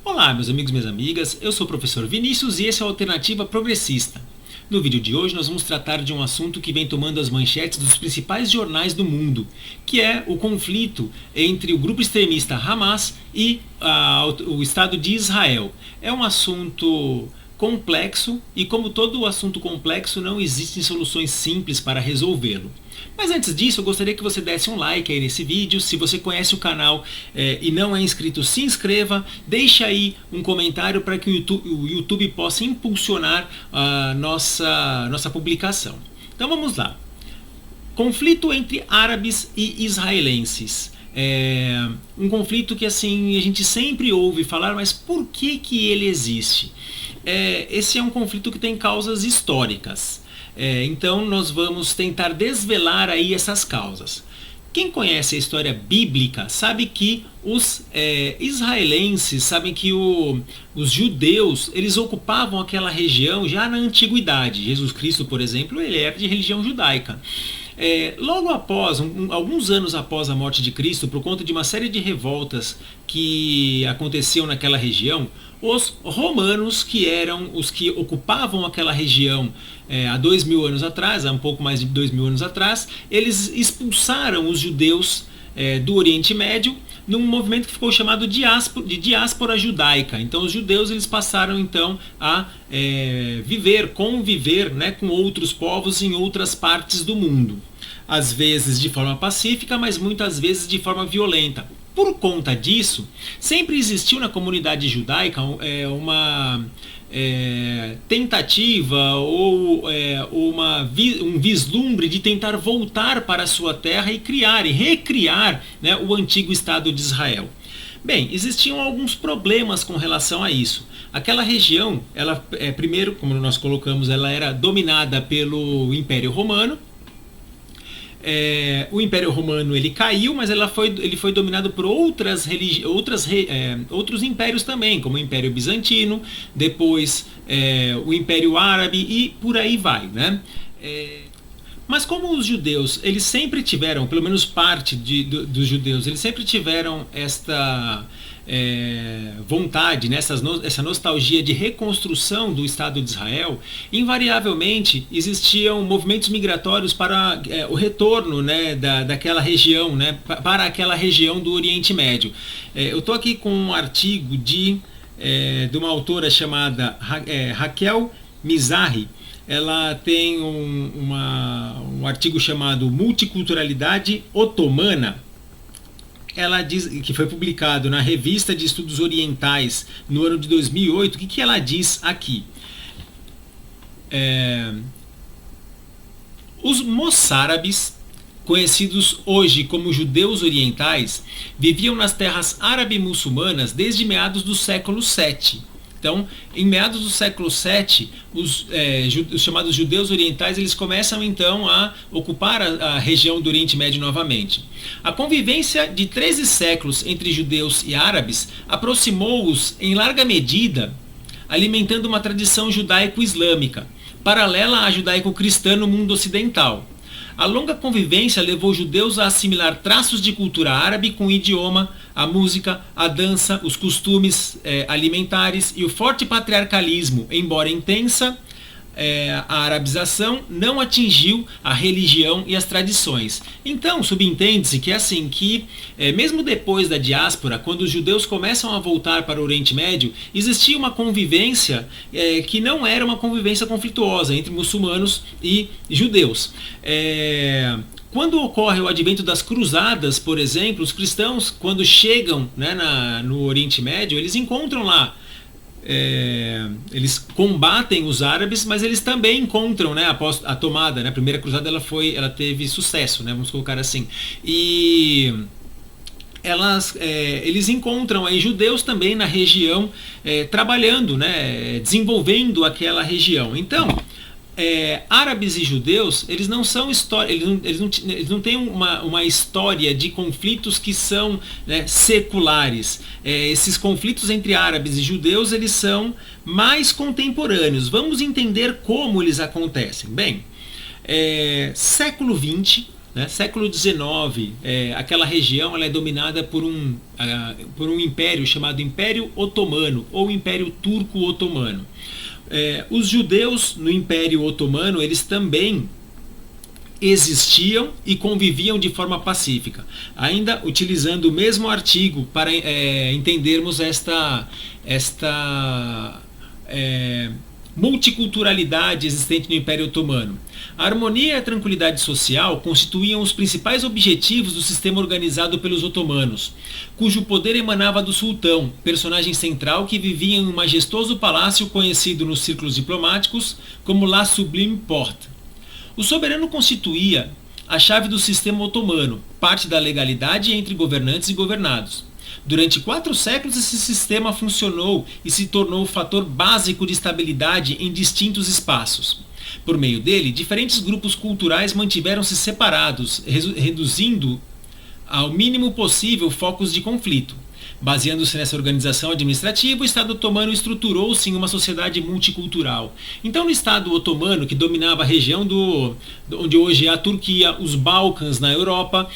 Olá, meus amigos e minhas amigas, eu sou o professor Vinícius e esse é a Alternativa Progressista. No vídeo de hoje nós vamos tratar de um assunto que vem tomando as manchetes dos principais jornais do mundo, que é o conflito entre o grupo extremista Hamas e o Estado de Israel. É um assunto complexo e, como todo assunto complexo, não existem soluções simples para resolvê-lo. Mas antes disso, eu gostaria que você desse um like aí nesse vídeo. Se você conhece o canal e não é inscrito, se inscreva. Deixe aí um comentário para que o YouTube possa impulsionar a nossa publicação. Então vamos lá. Conflito entre árabes e israelenses. É um conflito que assim a gente sempre ouve falar, mas por que ele existe? Esse é um conflito que tem causas históricas. Então nós vamos tentar desvelar aí essas causas. Quem conhece a história bíblica sabe que os israelenses, sabem que os judeus, eles ocupavam aquela região já na antiguidade. Jesus Cristo, por exemplo, ele era de religião judaica. Logo após, alguns anos após a morte de Cristo, por conta de uma série de revoltas que aconteciam naquela região, os romanos, que eram os que ocupavam aquela região há 2000 anos atrás, há um pouco mais de 2000 anos atrás, eles expulsaram os judeus do Oriente Médio num movimento que ficou chamado de diáspora judaica. Então os judeus eles passaram então a conviver, né, com outros povos em outras partes do mundo. Às vezes de forma pacífica, mas muitas vezes de forma violenta. Por conta disso, sempre existiu na comunidade judaica uma tentativa ou um vislumbre de tentar voltar para a sua terra e recriar, né, o antigo Estado de Israel. Bem, existiam alguns problemas com relação a isso. Aquela região, ela primeiro, como nós colocamos, ela era dominada pelo Império Romano. O Império Romano ele caiu, mas ele foi dominado por outros impérios também, como o Império Bizantino, depois o Império Árabe e por aí vai, né? Mas como os judeus, eles sempre tiveram, pelo menos parte dos judeus, eles sempre tiveram esta vontade, né, essa nostalgia de reconstrução do Estado de Israel, invariavelmente existiam movimentos migratórios para o retorno, né, daquela região, né, para aquela região do Oriente Médio. Eu estou aqui com um artigo de uma autora chamada Raquel Mizrahi. Ela tem um artigo chamado Multiculturalidade Otomana. Ela diz, que foi publicado na Revista de Estudos Orientais no ano de 2008. O que ela diz aqui? Os moçárabes, conhecidos hoje como judeus orientais, viviam nas terras árabe-muçulmanas desde meados do século VII. Então, em meados do século VII, os chamados judeus orientais eles começam então a ocupar a região do Oriente Médio novamente. A convivência de 13 séculos entre judeus e árabes aproximou-os em larga medida, alimentando uma tradição judaico-islâmica, paralela à judaico-cristã no mundo ocidental. A longa convivência levou os judeus a assimilar traços de cultura árabe com o idioma, a música, a dança, os costumes alimentares e o forte patriarcalismo, embora intensa. A arabização não atingiu a religião e as tradições. Então, subentende-se que mesmo depois da diáspora, quando os judeus começam a voltar para o Oriente Médio, existia uma convivência que não era uma convivência conflituosa entre muçulmanos e judeus. Quando ocorre o advento das cruzadas, por exemplo, os cristãos, quando chegam, né, no Oriente Médio, eles encontram lá eles combatem os árabes, mas eles também encontram, né, após a tomada, né, a primeira cruzada ela teve sucesso, né, vamos colocar assim, e eles encontram aí judeus também na região trabalhando, né, desenvolvendo aquela região. Então árabes e judeus, eles não são eles não têm uma história de conflitos que são, né, seculares. Esses conflitos entre árabes e judeus, eles são mais contemporâneos. Vamos entender como eles acontecem. Bem, século XX, né? Século XIX, aquela região ela é dominada por um império chamado Império Otomano ou Império Turco-Otomano. Os judeus no Império Otomano eles também existiam e conviviam de forma pacífica, ainda utilizando o mesmo artigo para entendermos esta multiculturalidade existente no Império Otomano. A harmonia e a tranquilidade social constituíam os principais objetivos do sistema organizado pelos otomanos, cujo poder emanava do sultão, personagem central que vivia em um majestoso palácio conhecido nos círculos diplomáticos como La Sublime Porte. O soberano constituía a chave do sistema otomano, parte da legalidade entre governantes e governados. Durante 4 séculos esse sistema funcionou e se tornou o fator básico de estabilidade em distintos espaços. Por meio dele, diferentes grupos culturais mantiveram-se separados, reduzindo ao mínimo possível focos de conflito. Baseando-se nessa organização administrativa, o Estado otomano estruturou-se em uma sociedade multicultural. Então, no Estado otomano, que dominava a região onde hoje é a Turquia, os Balcãs na Europa,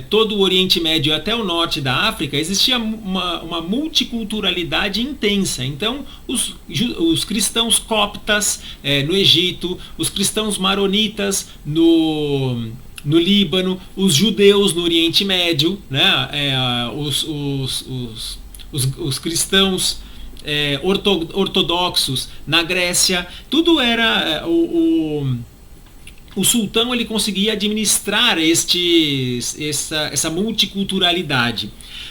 todo o Oriente Médio e até o norte da África, existia uma multiculturalidade intensa. Então, os cristãos coptas no Egito, os cristãos maronitas no Líbano, os judeus no Oriente Médio, né? Os cristãos ortodoxos na Grécia, tudo era o sultão ele conseguia administrar essa multiculturalidade.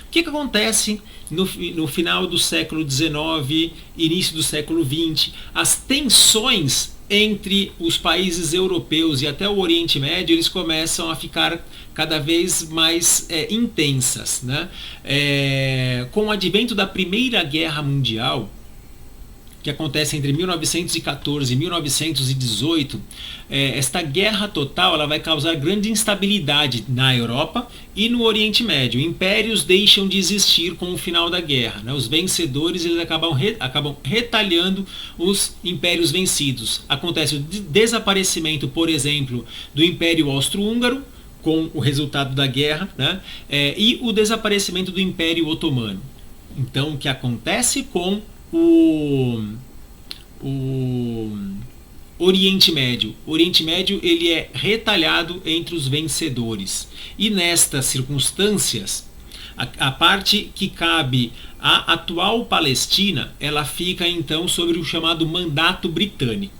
O que acontece no final do século XIX, início do século XX? As tensões entre os países europeus e até o Oriente Médio, eles começam a ficar cada vez mais intensas, né? Com o advento da Primeira Guerra Mundial, que acontece entre 1914 e 1918, esta guerra total ela vai causar grande instabilidade na Europa e no Oriente Médio. Impérios deixam de existir com o final da guerra, né? Os vencedores eles acabam retalhando os impérios vencidos. Acontece o desaparecimento, por exemplo, do Império Austro-Húngaro, com o resultado da guerra, né? E o desaparecimento do Império Otomano. Então, o que acontece com o Oriente Médio? O Oriente Médio ele é retalhado entre os vencedores. E nestas circunstâncias, a parte que cabe à atual Palestina, ela fica então sobre o chamado Mandato Britânico.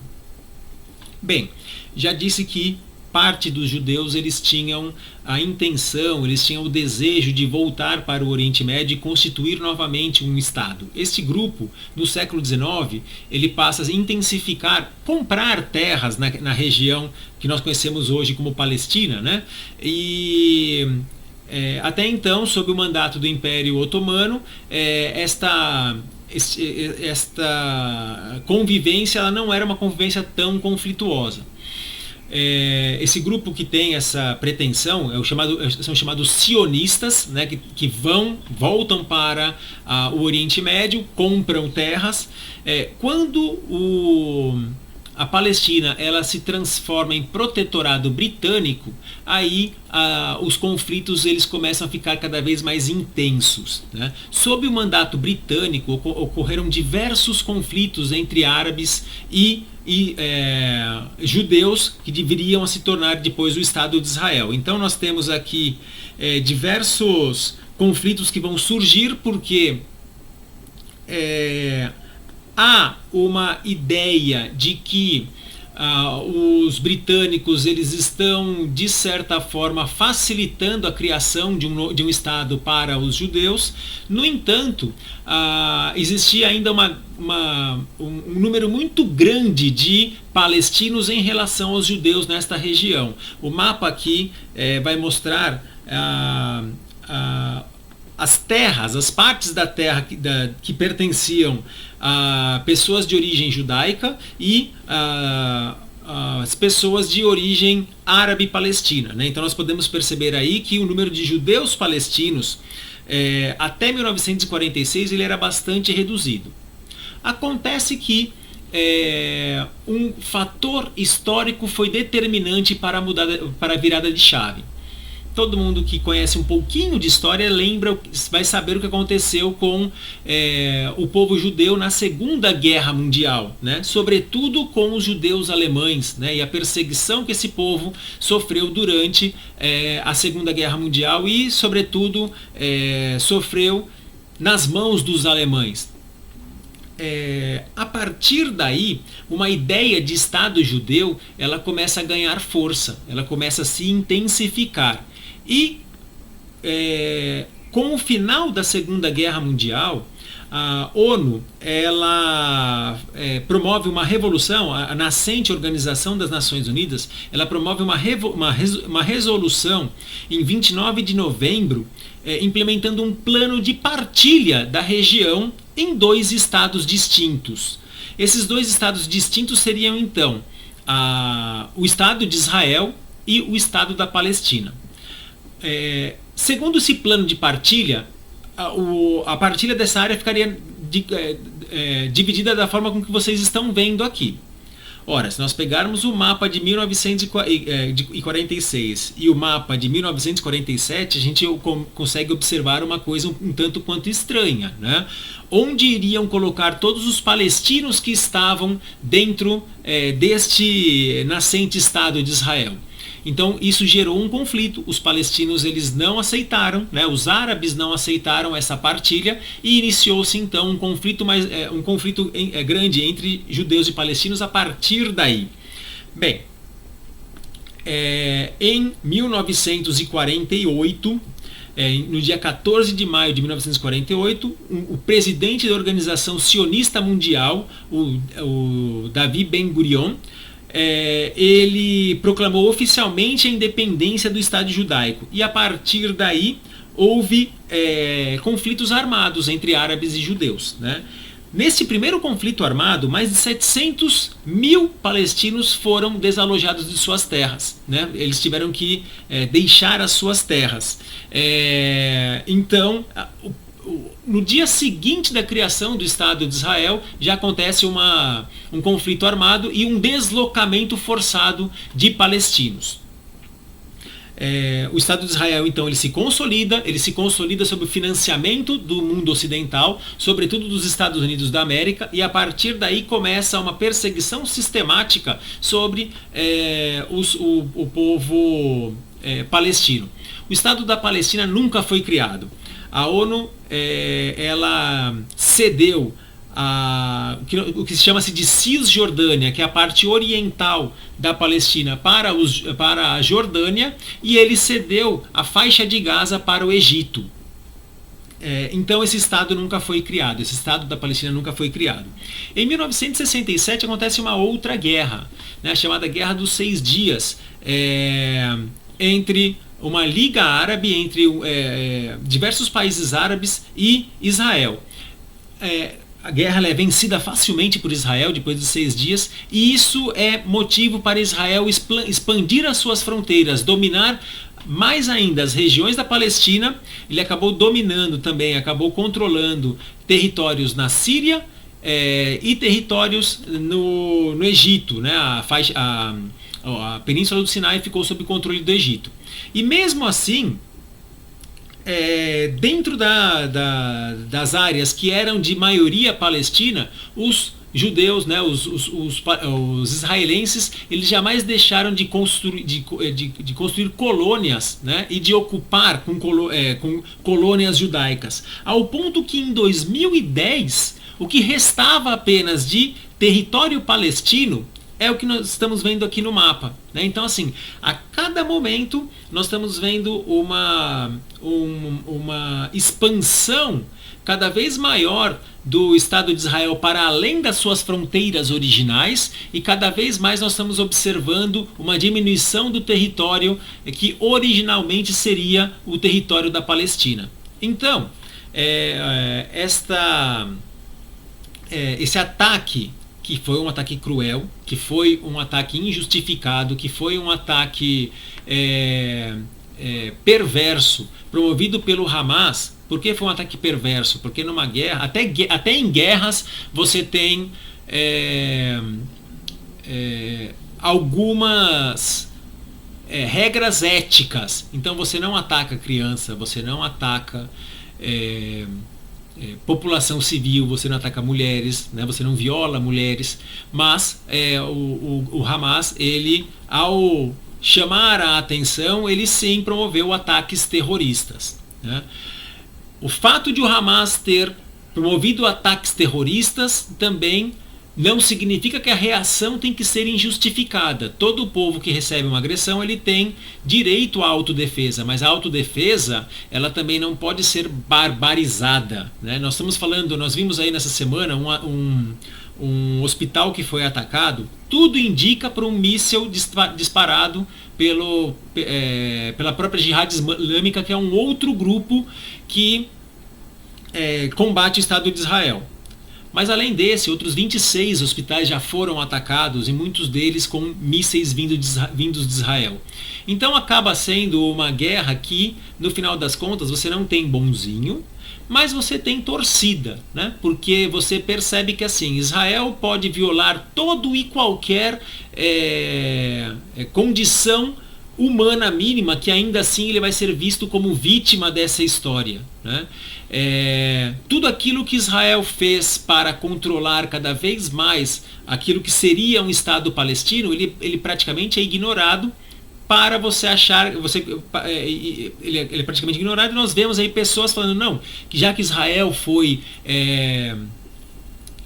Bem, já disse que parte dos judeus eles tinham a intenção, eles tinham o desejo de voltar para o Oriente Médio e constituir novamente um Estado. Este grupo, no século XIX, ele passa a intensificar, comprar terras na região que nós conhecemos hoje como Palestina, né? E até então, sob o mandato do Império Otomano, esta convivência ela não era uma convivência tão conflituosa. Esse grupo que tem essa pretensão são chamados sionistas, né, que voltam para o Oriente Médio, compram terras. Quando a Palestina ela se transforma em protetorado britânico, aí os conflitos eles começam a ficar cada vez mais intensos, né? Sob o mandato britânico ocorreram diversos conflitos entre árabes e judeus que viriam a se tornar depois o Estado de Israel. Então nós temos aqui diversos conflitos que vão surgir porque há uma ideia de que os britânicos eles estão de certa forma facilitando a criação de um Estado para os judeus. No entanto, existia ainda um número muito grande de palestinos em relação aos judeus nesta região. O mapa aqui vai mostrar as terras, as partes da terra que pertenciam a pessoas de origem judaica e as pessoas de origem árabe palestina, né? Então nós podemos perceber aí que o número de judeus palestinos até 1946 ele era bastante reduzido. Acontece que um fator histórico foi determinante para para a virada de chave. Todo mundo que conhece um pouquinho de história vai saber o que aconteceu com o povo judeu na Segunda Guerra Mundial, né? Sobretudo com os judeus alemães, né? E a perseguição que esse povo sofreu durante a Segunda Guerra Mundial e, sobretudo, sofreu nas mãos dos alemães. A partir daí, uma ideia de Estado judeu ela começa a ganhar força, ela começa a se intensificar. E com o final da Segunda Guerra Mundial, a ONU ela promove uma revolução, a nascente Organização das Nações Unidas, ela promove uma resolução em 29 de novembro, implementando um plano de partilha da região em 2 estados distintos. Esses 2 estados distintos seriam então o Estado de Israel e o Estado da Palestina. Segundo esse plano de partilha, a partilha dessa área ficaria dividida da forma com que vocês estão vendo aqui. Ora, se nós pegarmos o mapa de 1946 e o mapa de 1947, a gente consegue observar uma coisa um tanto quanto estranha, né? Onde iriam colocar todos os palestinos que estavam dentro deste nascente Estado de Israel? Então isso gerou um conflito, os palestinos eles não aceitaram, né? Os árabes não aceitaram essa partilha e iniciou-se então um conflito grande entre judeus e palestinos a partir daí. Bem, em 1948, no dia 14 de maio de 1948, o presidente da Organização Sionista Mundial, o Davi Ben-Gurion, ele proclamou oficialmente a independência do Estado judaico e a partir daí houve conflitos armados entre árabes e judeus, né? Nesse primeiro conflito armado, mais de 700 mil palestinos foram desalojados de suas terras, né? Eles tiveram que deixar as suas terras. Então, no dia seguinte da criação do Estado de Israel, já acontece um conflito armado e um deslocamento forçado de palestinos. O Estado de Israel, então, ele se consolida sob o financiamento do mundo ocidental, sobretudo dos Estados Unidos da América, e a partir daí começa uma perseguição sistemática sobre o povo palestino. O Estado da Palestina nunca foi criado. A ONU ela cedeu o que se chama-se de Cisjordânia, que é a parte oriental da Palestina, para a Jordânia, e ele cedeu a faixa de Gaza para o Egito. Então esse Estado nunca foi criado, esse Estado da Palestina nunca foi criado. Em 1967 acontece uma outra guerra, né, chamada Guerra dos 6 Dias, entre uma liga árabe, entre diversos países árabes e Israel. A guerra é vencida facilmente por Israel depois de 6 dias, e isso é motivo para Israel expandir as suas fronteiras, dominar mais ainda as regiões da Palestina. Ele acabou dominando também, acabou controlando territórios na Síria e territórios no Egito, né? A Península do Sinai ficou sob controle do Egito. E mesmo assim, dentro das áreas que eram de maioria palestina, os judeus, né, os israelenses, eles jamais deixaram de construir colônias, né, e de ocupar com colônias judaicas, ao ponto que em 2010 o que restava apenas de território palestino é o que nós estamos vendo aqui no mapa, né? Então, assim, a cada momento nós estamos vendo uma expansão cada vez maior do Estado de Israel para além das suas fronteiras originais, e cada vez mais nós estamos observando uma diminuição do território que originalmente seria o território da Palestina. Então, esse ataque, que foi um ataque cruel, que foi um ataque injustificado, que foi um ataque perverso, promovido pelo Hamas. Por que foi um ataque perverso? Porque numa guerra, até em guerras, você tem algumas regras éticas. Então você não ataca criança, você não ataca população civil, você não ataca mulheres, né? Você não viola mulheres, mas o Hamas, ele, ao chamar a atenção, ele sim promoveu ataques terroristas, né? O fato de o Hamas ter promovido ataques terroristas também não significa que a reação tem que ser injustificada. Todo povo que recebe uma agressão, ele tem direito à autodefesa, mas a autodefesa, ela também não pode ser barbarizada, né? Nós vimos aí nessa semana um hospital que foi atacado. Tudo indica para um míssil disparado pela própria Jihad Islâmica, que é um outro grupo que combate o Estado de Israel. Mas além desse, outros 26 hospitais já foram atacados, e muitos deles com mísseis vindos de Israel. Então acaba sendo uma guerra que, no final das contas, você não tem bonzinho, mas você tem torcida, né? Porque você percebe que assim, Israel pode violar todo e qualquer condição humana mínima, que ainda assim ele vai ser visto como vítima dessa história, né? Tudo aquilo que Israel fez para controlar cada vez mais aquilo que seria um Estado palestino, ele praticamente é ignorado, para você achar, ele é praticamente ignorado, e nós vemos aí pessoas falando, não, que já que Israel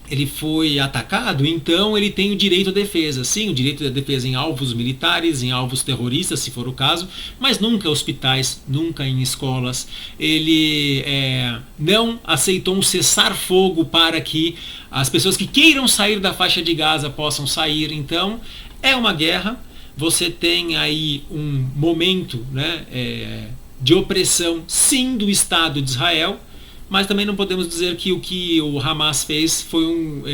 ele foi atacado, então ele tem o direito à defesa. Sim, o direito à defesa em alvos militares, em alvos terroristas, se for o caso, mas nunca em hospitais, nunca em escolas. Ele não aceitou um cessar-fogo para que as pessoas que queiram sair da faixa de Gaza possam sair. Então, é uma guerra. Você tem aí um momento, né, de opressão, sim, do Estado de Israel, mas também não podemos dizer que o que o Hamas fez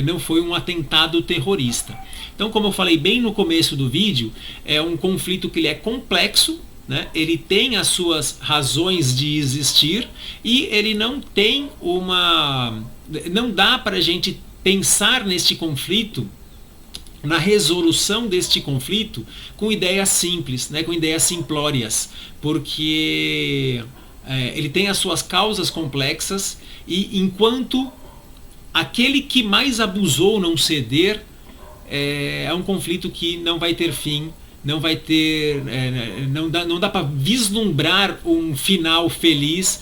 não foi um atentado terrorista. Então, como eu falei bem no começo do vídeo, é um conflito que ele é complexo, né? Ele tem as suas razões de existir, e ele não tem não dá para a gente pensar neste conflito, na resolução deste conflito, com ideias simples, né? Com ideias simplórias, porque ele tem as suas causas complexas, e enquanto aquele que mais abusou não ceder, é um conflito que não vai ter fim, não vai ter, não dá para vislumbrar um final feliz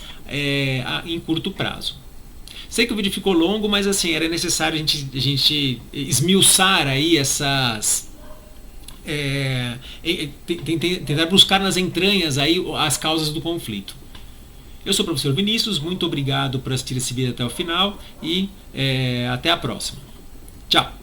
em curto prazo. Sei que o vídeo ficou longo, mas assim, era necessário a gente esmiuçar aí tentar buscar nas entranhas aí as causas do conflito. Eu sou o professor Vinícius, muito obrigado por assistir esse vídeo até o final, e até a próxima. Tchau!